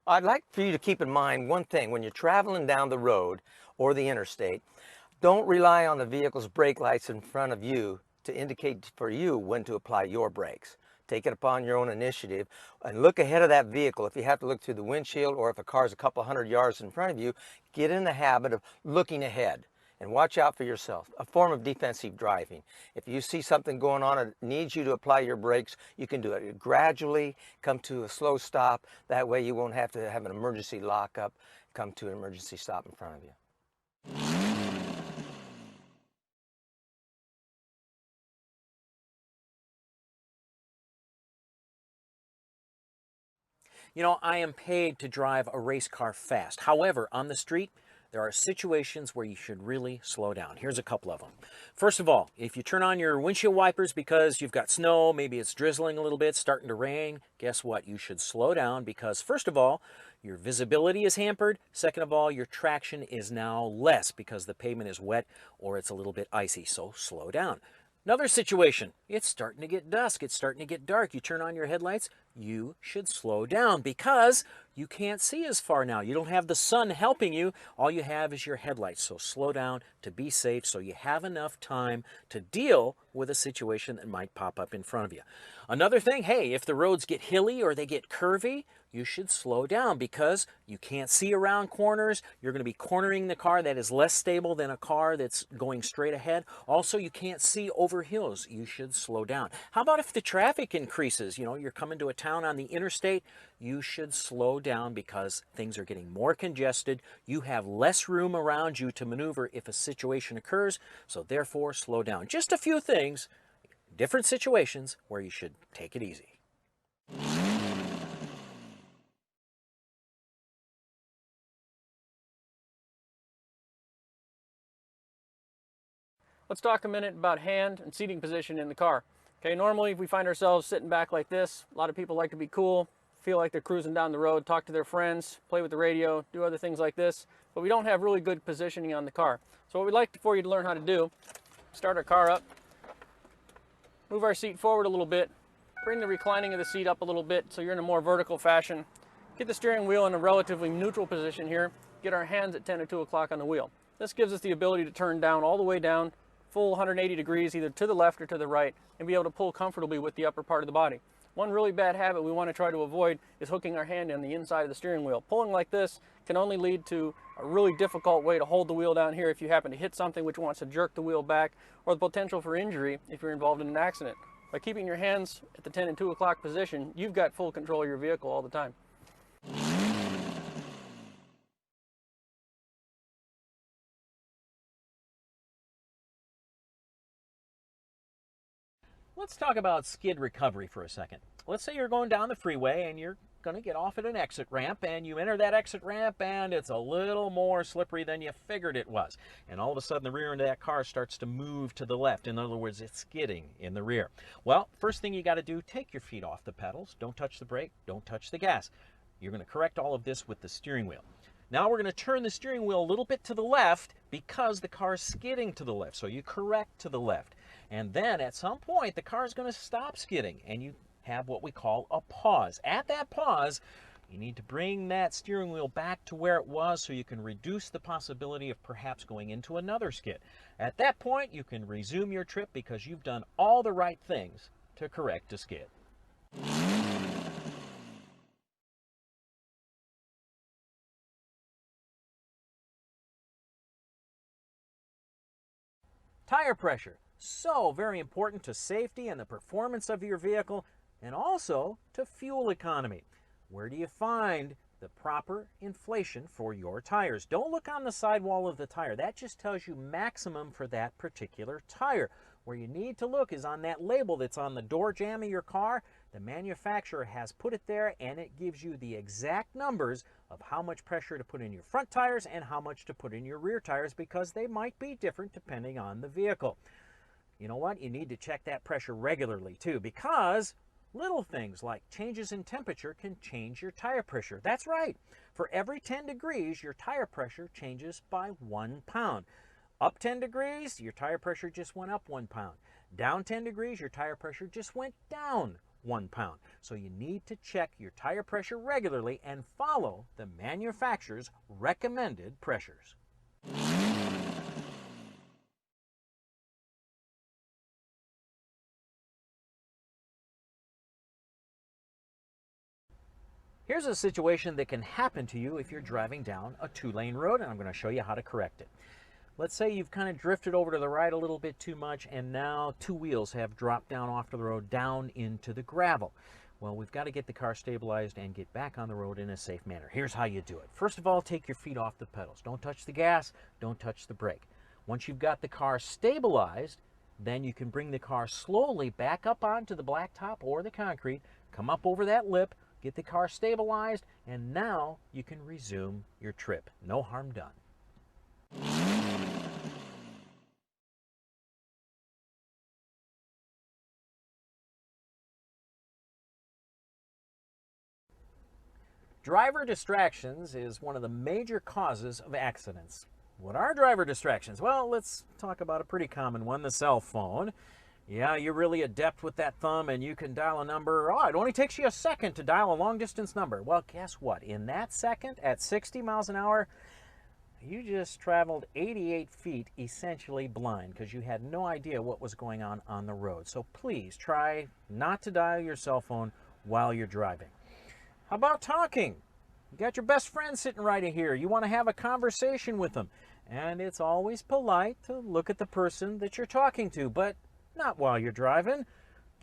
I'd like for you to keep in mind one thing. When you're traveling down the road or the interstate, don't rely on the vehicle's brake lights in front of you to indicate for you when to apply your brakes. Take it upon your own initiative and look ahead of that vehicle. If you have to look through the windshield or if a car's a couple hundred yards in front of you, get in the habit of looking ahead and watch out for yourself. A form of defensive driving. If you see something going on that needs you to apply your brakes, you can do it gradually, come to a slow stop. That way you won't have to have an emergency lockup, come to an emergency stop in front of you. You know, I am paid to drive a race car fast. However, on the street, there are situations where you should really slow down. Here's a couple of them. First of all, if you turn on your windshield wipers because you've got snow, maybe it's drizzling a little bit, starting to rain, guess what? You should slow down because, first of all, your visibility is hampered. Second of all, your traction is now less because the pavement is wet or it's a little bit icy. So slow down. Another situation, it's starting to get dusk, it's starting to get dark. You turn on your headlights, you should slow down because you can't see as far now. You don't have the sun helping you. All you have is your headlights. So slow down to be safe so you have enough time to deal with a situation that might pop up in front of you. Another thing, hey, if the roads get hilly or they get curvy, you should slow down because you can't see around corners. You're going to be cornering the car that is less stable than a car that's going straight ahead. Also, you can't see over hills. You should slow down. How about if the traffic increases? You know, you're coming to a town on the interstate. You should slow down because things are getting more congested. You have less room around you to maneuver if a situation occurs. So therefore, slow down. Just a few things, different situations where you should take it easy. Let's talk a minute about hand and seating position in the car. Okay, normally if we find ourselves sitting back like this, a lot of people like to be cool, feel like they're cruising down the road, talk to their friends, play with the radio, do other things like this, but we don't have really good positioning on the car. So what we'd like for you to learn how to do, start our car up, move our seat forward a little bit, bring the reclining of the seat up a little bit so you're in a more vertical fashion, get the steering wheel in a relatively neutral position here, get our hands at 10 or 2 o'clock on the wheel. This gives us the ability to turn down all the way down, full 180 degrees either to the left or to the right, and be able to pull comfortably with the upper part of the body. One really bad habit we want to try to avoid is hooking our hand on the inside of the steering wheel. Pulling like this can only lead to a really difficult way to hold the wheel down here if you happen to hit something which wants to jerk the wheel back, or the potential for injury if you're involved in an accident. By keeping your hands at the 10 and 2 o'clock position, you've got full control of your vehicle all the time. Let's talk about skid recovery for a second. Let's say you're going down the freeway and you're going to get off at an exit ramp and you enter that exit ramp and it's a little more slippery than you figured it was. And all of a sudden the rear end of that car starts to move to the left. In other words, it's skidding in the rear. Well, first thing you got to do, take your feet off the pedals. Don't touch the brake. Don't touch the gas. You're going to correct all of this with the steering wheel. Now we're going to turn the steering wheel a little bit to the left because the car is skidding to the left. So you correct to the left. And then at some point, the car is going to stop skidding and you have what we call a pause. At that pause, you need to bring that steering wheel back to where it was so you can reduce the possibility of perhaps going into another skid. At that point, you can resume your trip because you've done all the right things to correct a skid. Tire pressure, so very important to safety and the performance of your vehicle and also to fuel economy. Where do you find the proper inflation for your tires? Don't look on the sidewall of the tire. That just tells you maximum for that particular tire. Where you need to look is on that label that's on the door jamb of your car. The manufacturer has put it there and it gives you the exact numbers of how much pressure to put in your front tires and how much to put in your rear tires because they might be different depending on the vehicle. You know what? You need to check that pressure regularly too because little things like changes in temperature can change your tire pressure. That's right. For every 10 degrees, your tire pressure changes by 1 pound. Up 10 degrees, your tire pressure just went up 1 pound. Down 10 degrees, your tire pressure just went down 1 pound. So you need to check your tire pressure regularly and follow the manufacturer's recommended pressures. Here's a situation that can happen to you if you're driving down a 2-lane road, and I'm going to show you how to correct it. Let's say you've kind of drifted over to the right a little bit too much, and now 2 wheels have dropped down off the road down into the gravel. Well, we've got to get the car stabilized and get back on the road in a safe manner. Here's how you do it. First of all, take your feet off the pedals. Don't touch the gas, don't touch the brake. Once you've got the car stabilized, then you can bring the car slowly back up onto the blacktop or the concrete, come up over that lip, get the car stabilized, and now you can resume your trip. No harm done. Driver distractions is one of the major causes of accidents. What are driver distractions? Well, let's talk about a pretty common one, the cell phone. Yeah, you're really adept with that thumb and you can dial a number. Oh, it only takes you a second to dial a long distance number. Well, guess what? In that second, at 60 miles an hour, you just traveled 88 feet essentially blind because you had no idea what was going on the road. So please try not to dial your cell phone while you're driving. How about talking? You got your best friend sitting right here. You want to have a conversation with them. And it's always polite to look at the person that you're talking to, but not while you're driving.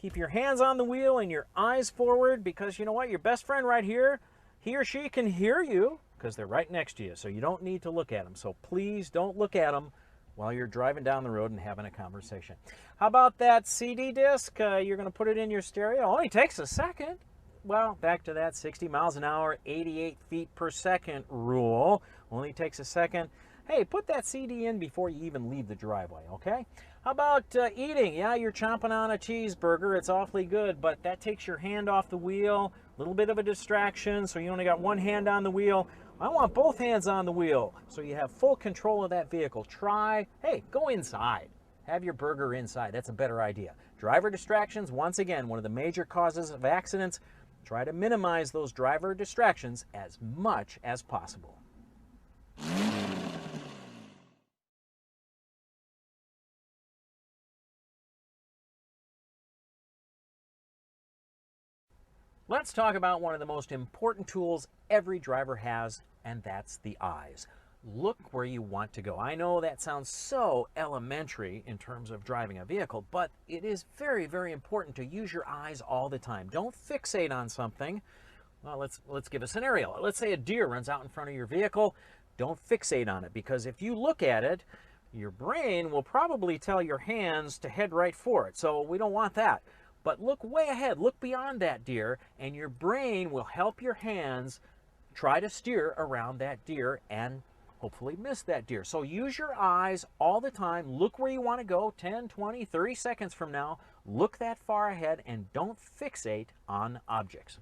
Keep your hands on the wheel and your eyes forward because you know what? Your best friend right here, he or she can hear you because they're right next to you. So you don't need to look at them. So please don't look at them while you're driving down the road and having a conversation. How about that CD disc? You're going to put it in your stereo. It only takes a second. Well, back to that 60 miles an hour, 88 feet per second rule. Only takes a second. Hey, put that CD in before you even leave the driveway, okay? How about eating? Yeah, you're chomping on a cheeseburger. It's awfully good, but that takes your hand off the wheel. A little bit of a distraction, so you only got one hand on the wheel. I want both hands on the wheel, so you have full control of that vehicle. Hey, go inside. Have your burger inside. That's a better idea. Driver distractions, once again, one of the major causes of accidents. Try to minimize those driver distractions as much as possible. Let's talk about one of the most important tools every driver has, and that's the eyes. Look where you want to go. I know that sounds so elementary in terms of driving a vehicle, but it is very, very important to use your eyes all the time. Don't fixate on something. Well, let's give a scenario. Let's say a deer runs out in front of your vehicle. Don't fixate on it, because if you look at it, your brain will probably tell your hands to head right for it. So we don't want that. But look way ahead, look beyond that deer, and your brain will help your hands try to steer around that deer and hopefully miss that deer. So use your eyes all the time. Look where you want to go 10, 20, 30 seconds from now. Look that far ahead and don't fixate on objects.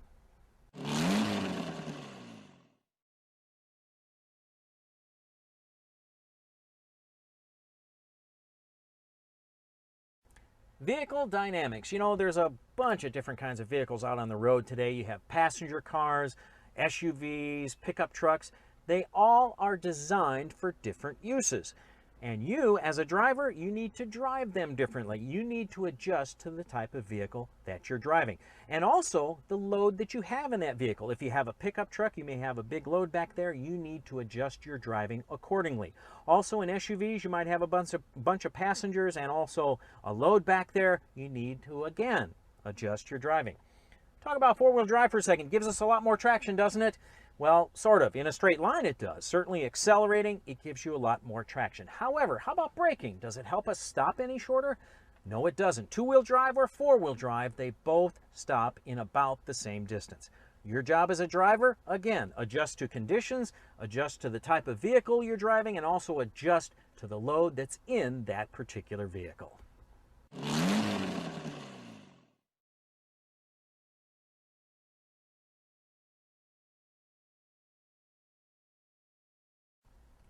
Vehicle dynamics. You know, there's a bunch of different kinds of vehicles out on the road today. You have passenger cars, SUVs, pickup trucks. They all are designed for different uses. And you, as a driver, you need to drive them differently. You need to adjust to the type of vehicle that you're driving. And also the load that you have in that vehicle. If you have a pickup truck, you may have a big load back there. You need to adjust your driving accordingly. Also in SUVs, you might have a bunch of passengers and also a load back there. You need to, again, adjust your driving. Talk about four-wheel drive for a second. Gives us a lot more traction, doesn't it? Well, sort of. In a straight line, it does. Certainly accelerating, it gives you a lot more traction. However, how about braking? Does it help us stop any shorter? No, it doesn't. Two-wheel drive or four-wheel drive, they both stop in about the same distance. Your job as a driver, again, adjust to conditions, adjust to the type of vehicle you're driving, and also adjust to the load that's in that particular vehicle.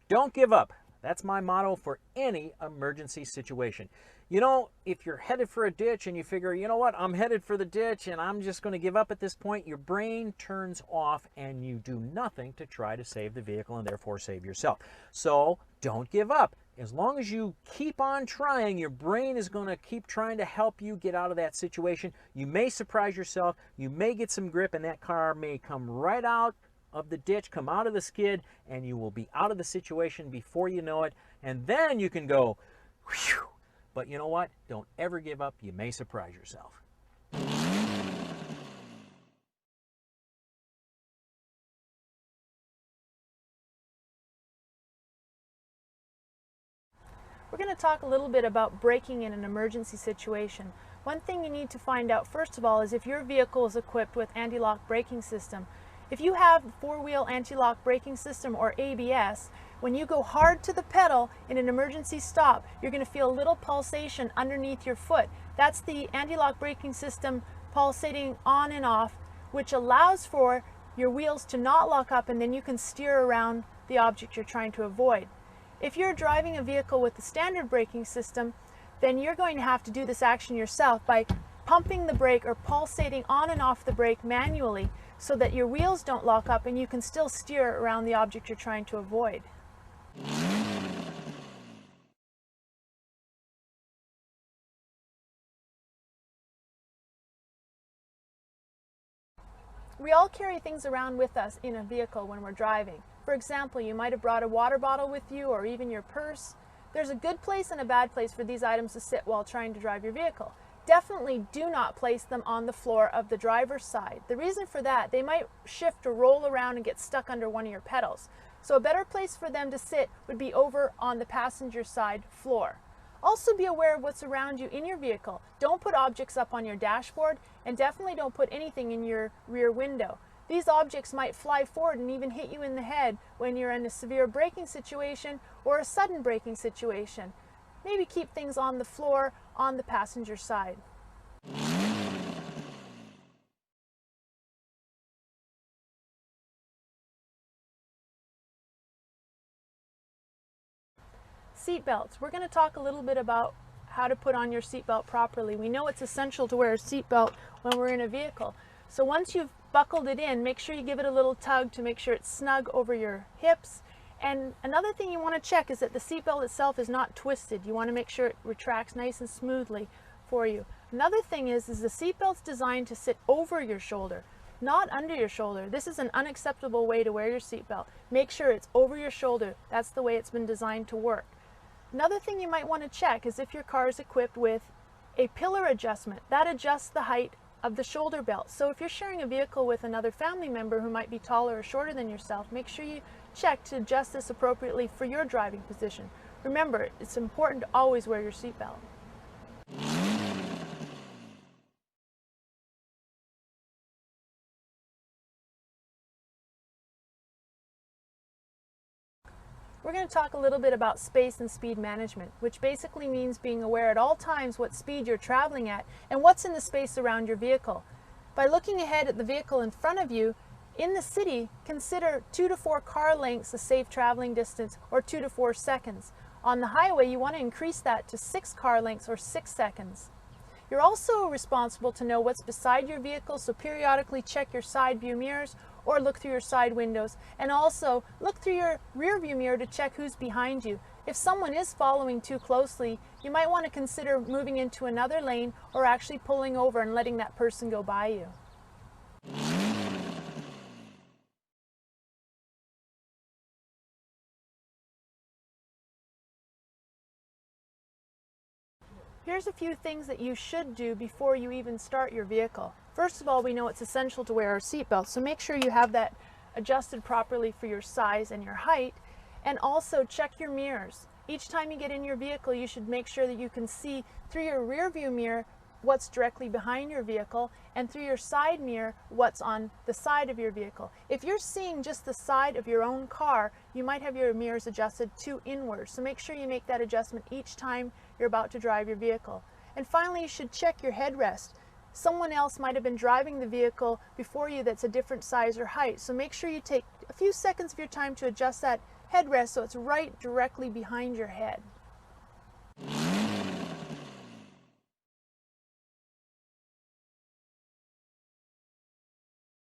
Don't give up. That's my motto for any emergency situation. You know, if you're headed for a ditch and you figure, you know what, I'm headed for the ditch and I'm just going to give up at this point, your brain turns off and you do nothing to try to save the vehicle and therefore save yourself. So don't give up. As long as you keep on trying, your brain is going to keep trying to help you get out of that situation. You may surprise yourself, you may get some grip, and that car may come right out of the ditch, come out of the skid, and you will be out of the situation before you know it. And then you can go, whew. But you know what? Don't ever give up. You may surprise yourself. We're going to talk a little bit about braking in an emergency situation. One thing you need to find out first of all is if your vehicle is equipped with anti-lock braking system. If you have four-wheel anti-lock braking system or ABS, when you go hard to the pedal in an emergency stop, you're going to feel a little pulsation underneath your foot. That's the anti-lock braking system pulsating on and off, which allows for your wheels to not lock up, and then you can steer around the object you're trying to avoid. If you're driving a vehicle with the standard braking system, then you're going to have to do this action yourself by pumping the brake or pulsating on and off the brake manually so that your wheels don't lock up and you can still steer around the object you're trying to avoid. We all carry things around with us in a vehicle when we're driving. For example, you might have brought a water bottle with you or even your purse. There's a good place and a bad place for these items to sit while trying to drive your vehicle. Definitely do not place them on the floor of the driver's side. The reason for that, they might shift or roll around and get stuck under one of your pedals. So a better place for them to sit would be over on the passenger side floor. Also be aware of what's around you in your vehicle. Don't put objects up on your dashboard, and definitely don't put anything in your rear window. These objects might fly forward and even hit you in the head when you're in a severe braking situation or a sudden braking situation. Maybe keep things on the floor on the passenger side. Seatbelts. We're going to talk a little bit about how to put on your seatbelt properly. We know it's essential to wear a seatbelt when we're in a vehicle. So once you've buckled it in, make sure you give it a little tug to make sure it's snug over your hips. And another thing you want to check is that the seatbelt itself is not twisted. You want to make sure it retracts nice and smoothly for you. Another thing is the seatbelt's designed to sit over your shoulder, not under your shoulder. This is an unacceptable way to wear your seatbelt. Make sure it's over your shoulder. That's the way it's been designed to work. Another thing you might want to check is if your car is equipped with a pillar adjustment. That adjusts the height of the shoulder belt. So if you're sharing a vehicle with another family member who might be taller or shorter than yourself, make sure you check to adjust this appropriately for your driving position. Remember, it's important to always wear your seatbelt. We're going to talk a little bit about space and speed management, which basically means being aware at all times what speed you're traveling at and what's in the space around your vehicle. By looking ahead at the vehicle in front of you, in the city, consider 2 to 4 car lengths a safe traveling distance, or 2 to 4 seconds. On the highway, you want to increase that to 6 car lengths or 6 seconds. You're also responsible to know what's beside your vehicle, so periodically check your side view mirrors or look through your side windows, and also look through your rear view mirror to check who's behind you. If someone is following too closely, you might want to consider moving into another lane or actually pulling over and letting that person go by you. Here's a few things that you should do before you even start your vehicle. First of all, we know it's essential to wear a seatbelt, so make sure you have that adjusted properly for your size and your height, and also check your mirrors. Each time you get in your vehicle, you should make sure that you can see through your rear view mirror what's directly behind your vehicle, and through your side mirror what's on the side of your vehicle. If you're seeing just the side of your own car, you might have your mirrors adjusted to inward, so make sure you make that adjustment each time you're about to drive your vehicle. And finally, you should check your headrest. Someone else might have been driving the vehicle before you that's a different size or height, so make sure you take a few seconds of your time to adjust that headrest so it's right directly behind your head.